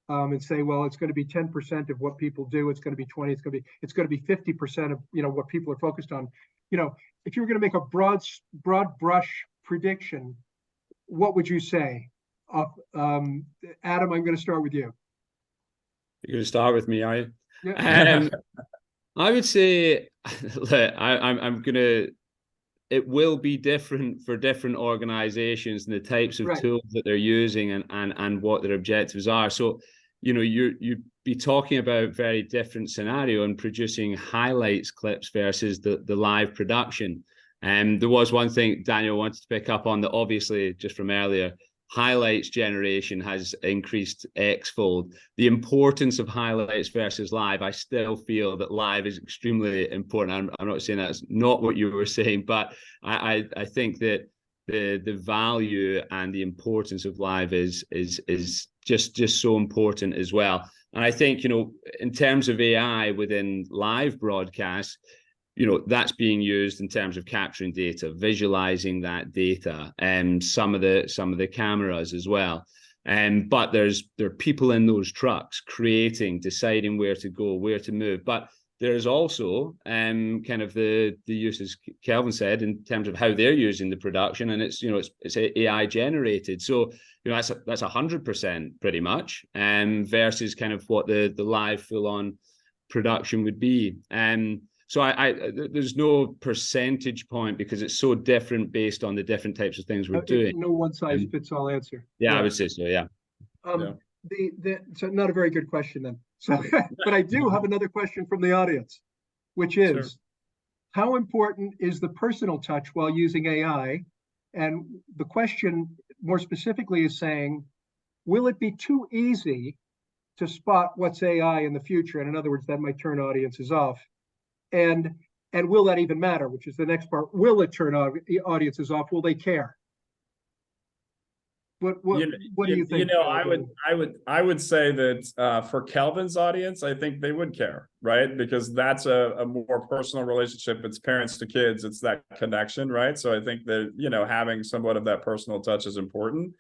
and say, well, it's going to be 10% of what people do, it's going to be 20, it's going to be 50% of, you know, what people are focused on. You know, if you were going to make a broad brush prediction, what would you say? Adam, I'm going to start with you. You're going to start with me, are you? Yeah. I would say, look, I'm going to, it will be different for different organizations and the types of tools that they're using and what their objectives are. So, you know, you'd be talking about very different scenario and producing highlights clips versus the live production. And there was one thing Daniel wanted to pick up on, that obviously just from earlier, highlights generation has increased X-fold. The importance of highlights versus live, I still feel that live is extremely important. I'm not saying that's not what you were saying, but I think that the value and the importance of live is just so important as well. And I think, you know, in terms of AI within live broadcasts, you know, that's being used in terms of capturing data, visualizing that data, and some of the cameras as well. But there are people in those trucks creating, deciding where to go, where to move. But there's also kind of the use, as Kelvin said, in terms of how they're using the production, and it's, you know, it's AI generated. So, you know, that's 100% pretty much, versus kind of what the live full on production would be. So there's no percentage point, because it's so different based on the different types of things we're doing. No one size fits all answer. Yeah, I would say so. Yeah. So not a very good question then. So, but I do have another question from the audience, which is, how important is the personal touch while using AI? And the question more specifically is saying, will it be too easy to spot what's AI in the future? And in other words, that might turn audiences off. And will that even matter? Which is the next part. Will it turn audiences off? Will they care? What do you think? You know, I would say that for Kelvin's audience, I think they would care, right? Because that's a more personal relationship. It's parents to kids. It's that connection, right? So I think that, you know, having somewhat of that personal touch is important.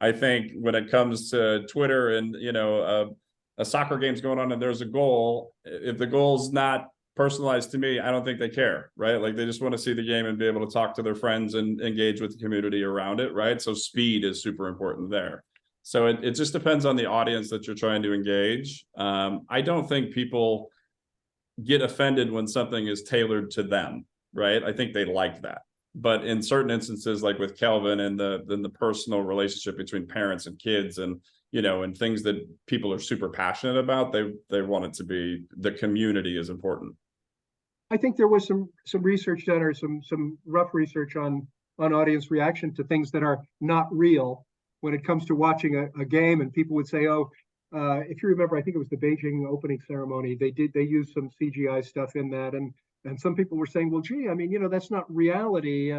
I think when it comes to Twitter and, you know, a soccer game's going on and there's a goal, if the goal's not personalized to me, I don't think they care, right? Like, they just want to see the game and be able to talk to their friends and engage with the community around it, right? So speed is super important there. So it just depends on the audience that you're trying to engage. I don't think people get offended when something is tailored to them, right? I think they like that. But in certain instances, like with Kelvin and the personal relationship between parents and kids, and and things that people are super passionate about, they want it to be, the community is important. I think there was some research done, or some rough research on audience reaction to things that are not real when it comes to watching a game, and people would say, oh, if you remember, I think it was the Beijing opening ceremony, they used some CGI stuff in that, and some people were saying, well, gee, I mean, that's not reality.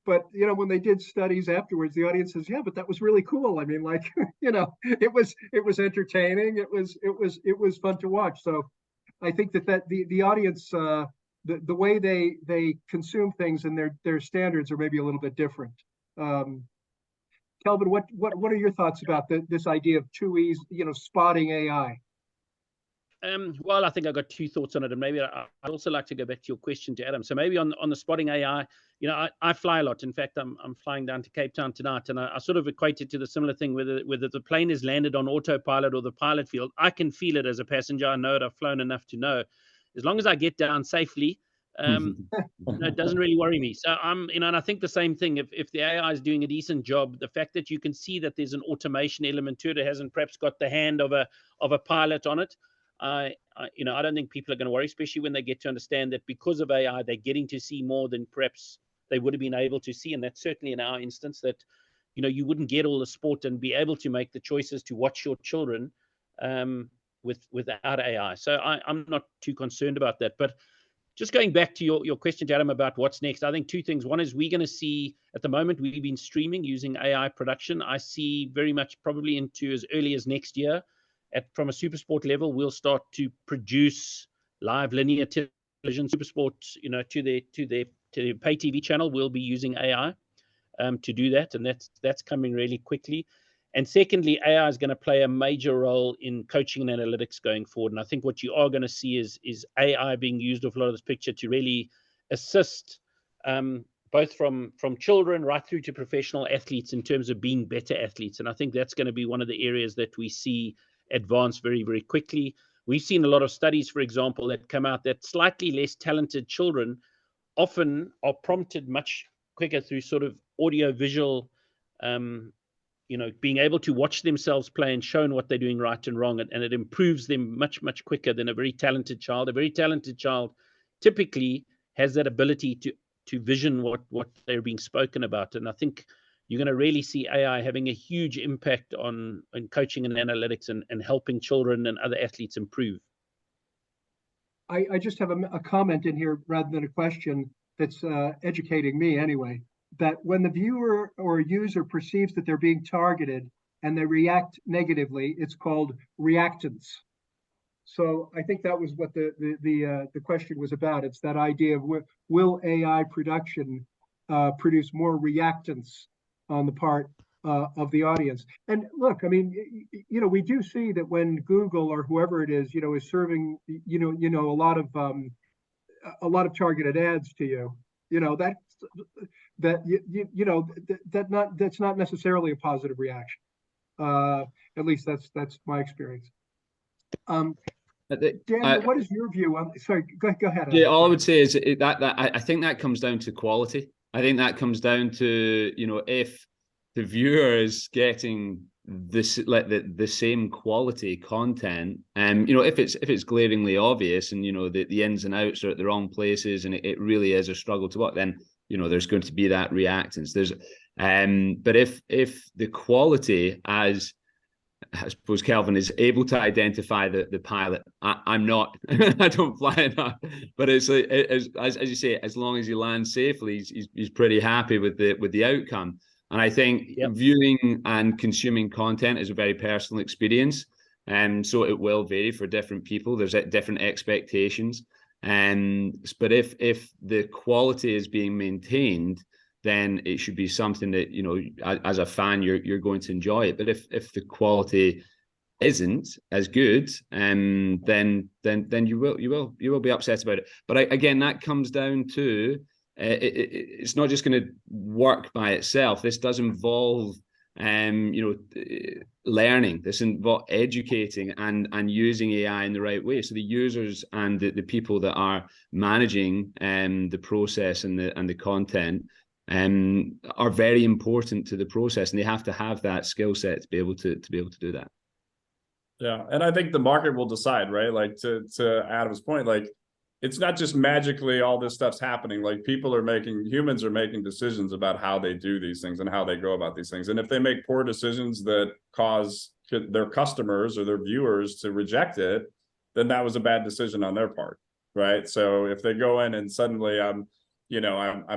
But when they did studies afterwards, the audience says, yeah, but that was really cool. I mean, like, it was entertaining. It was fun to watch. So I think that the audience, the way they consume things and their standards are maybe a little bit different. Kelvin, what are your thoughts about this idea of 2E's, spotting AI? Well, I think I've got two thoughts on it, and maybe I'd also like to go back to your question to Adam. So maybe on the spotting AI, I fly a lot. In fact, I'm flying down to Cape Town tonight, and I sort of equate it to the similar thing, whether the plane is landed on autopilot or the pilot field. I can feel it as a passenger. I know it. I've flown enough to know. As long as I get down safely, it doesn't really worry me. So and I think the same thing. If the AI is doing a decent job, the fact that you can see that there's an automation element to it, it hasn't perhaps got the hand of a pilot on it. I don't think people are going to worry, especially when they get to understand that because of AI, they're getting to see more than perhaps they would have been able to see. And that's certainly in our instance that, you wouldn't get all the sport and be able to make the choices to watch your children without AI. So I'm not too concerned about that. But just going back to your question, Adam, about what's next, I think two things. One is we're going to see, at the moment, we've been streaming using AI production. I see very much probably into as early as next year. From a SuperSport level, we'll start to produce live linear television SuperSport, to the pay TV channel. We'll be using AI to do that, and that's coming really quickly. And secondly, AI is going to play a major role in coaching and analytics going forward. And I think what you are going to see is AI being used with a lot of this picture to really assist both from children right through to professional athletes in terms of being better athletes. And I think that's going to be one of the areas that we see advance very, very quickly. We've seen a lot of studies, for example, that come out that slightly less talented children often are prompted much quicker through sort of audio-visual, being able to watch themselves play and shown what they're doing right and wrong, and it improves them much, much quicker than a very talented child. A very talented child typically has that ability to vision what they're being spoken about. And I think you're going to really see AI having a huge impact on coaching and analytics and helping children and other athletes improve. I just have a comment in here rather than a question that's educating me anyway, that when the viewer or user perceives that they're being targeted and they react negatively, it's called reactance. So I think that was what the question was about. It's that idea of will AI production produce more reactance on the part of the audience. And look, I mean, we do see that when Google or whoever it is serving, a lot of targeted ads to you, that's not necessarily a positive reaction. At least that's my experience. Dan, what is your view on? Sorry, go ahead. Yeah, all I would say is that I think that comes down to quality. I think that comes down to if the viewer is getting this the same quality content, if it's glaringly obvious and the ins and outs are at the wrong places and it really is a struggle to watch, then there's going to be that reactance. But if the quality, as I suppose Kelvin is able to identify the pilot. I'm not. I don't fly enough. But it's as you say, as long as he lands safely, he's pretty happy with the outcome. And I think viewing and consuming content is a very personal experience, and so it will vary for different people. There's different expectations, but if the quality is being maintained, then it should be something that as a fan you're going to enjoy it. But if the quality isn't as good, then you will be upset about it. But again, that comes down to it's not just going to work by itself. This does involve learning. This involves educating and using AI in the right way. So the users and the people that are managing the process and the content are very important to the process, and they have to have that skill set to be able to do that. Yeah, and I think the market will decide, right? Like to Adam's point, like it's not just magically all this stuff's happening. Like humans are making decisions about how they do these things and how they go about these things. And if they make poor decisions that cause their customers or their viewers to reject it, then that was a bad decision on their part, right? So if they go in and suddenly I'm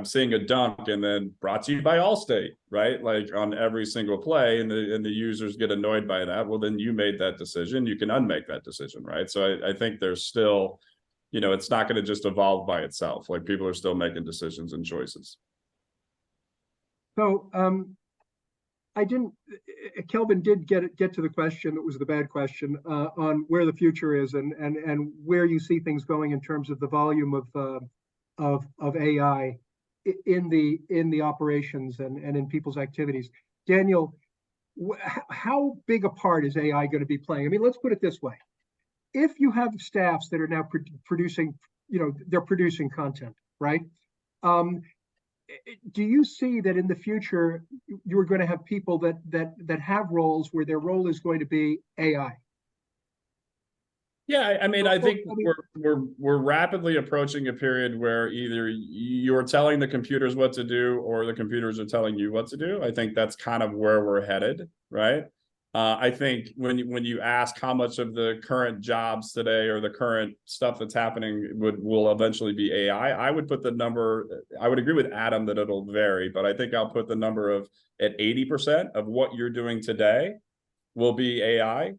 seeing a dunk and then brought to you by Allstate, right? Like on every single play, and the users get annoyed by that. Well, then you made that decision. You can unmake that decision, right? So I think there's still, it's not going to just evolve by itself. Like people are still making decisions and choices. So Kelvin did get to the question that was the bad question on where the future is and where you see things going in terms of the volume of AI in the operations and in people's activities. Daniel, how big a part is AI going to be playing? I mean, let's put it this way. If you have staffs that are now producing, they're producing content, right? Do you see that in the future you're going to have people that have roles where their role is going to be AI? Yeah, I mean, I think we're rapidly approaching a period where either you're telling the computers what to do or the computers are telling you what to do. I think that's kind of where we're headed, right? I think when you ask how much of the current jobs today or the current stuff that's happening will eventually be AI, I would put the number. I would agree with Adam that it'll vary, but I think I'll put the number of at 80% of what you're doing today will be AI.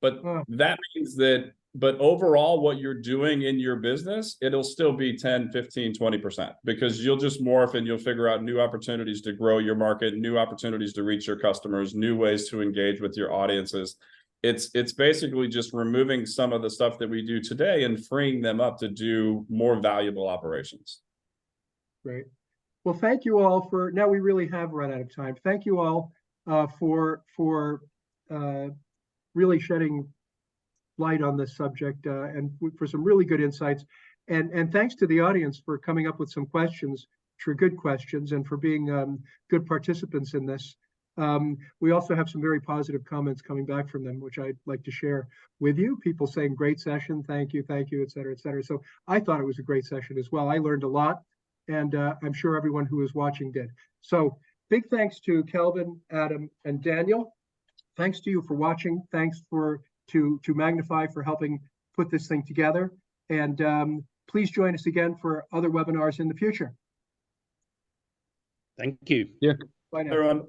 But that means that. But overall, what you're doing in your business, it'll still be 10, 15, 20%, because you'll just morph and you'll figure out new opportunities to grow your market, new opportunities to reach your customers, new ways to engage with your audiences. It's basically just removing some of the stuff that we do today and freeing them up to do more valuable operations. Great. Well, thank you all for, now we really have run out of time. Thank you all for really shedding light on this subject and for some really good insights. And thanks to the audience for coming up with some questions, which are good questions, and for being good participants in this. We also have some very positive comments coming back from them, which I'd like to share with you. People saying, great session, thank you, et cetera, et cetera. So I thought it was a great session as well. I learned a lot, and I'm sure everyone who is watching did. So big thanks to Kelvin, Adam, and Daniel. Thanks to you for watching. Thanks to Magnifi for helping put this thing together. And please join us again for other webinars in the future. Thank you. Yeah. Bye now. Everyone.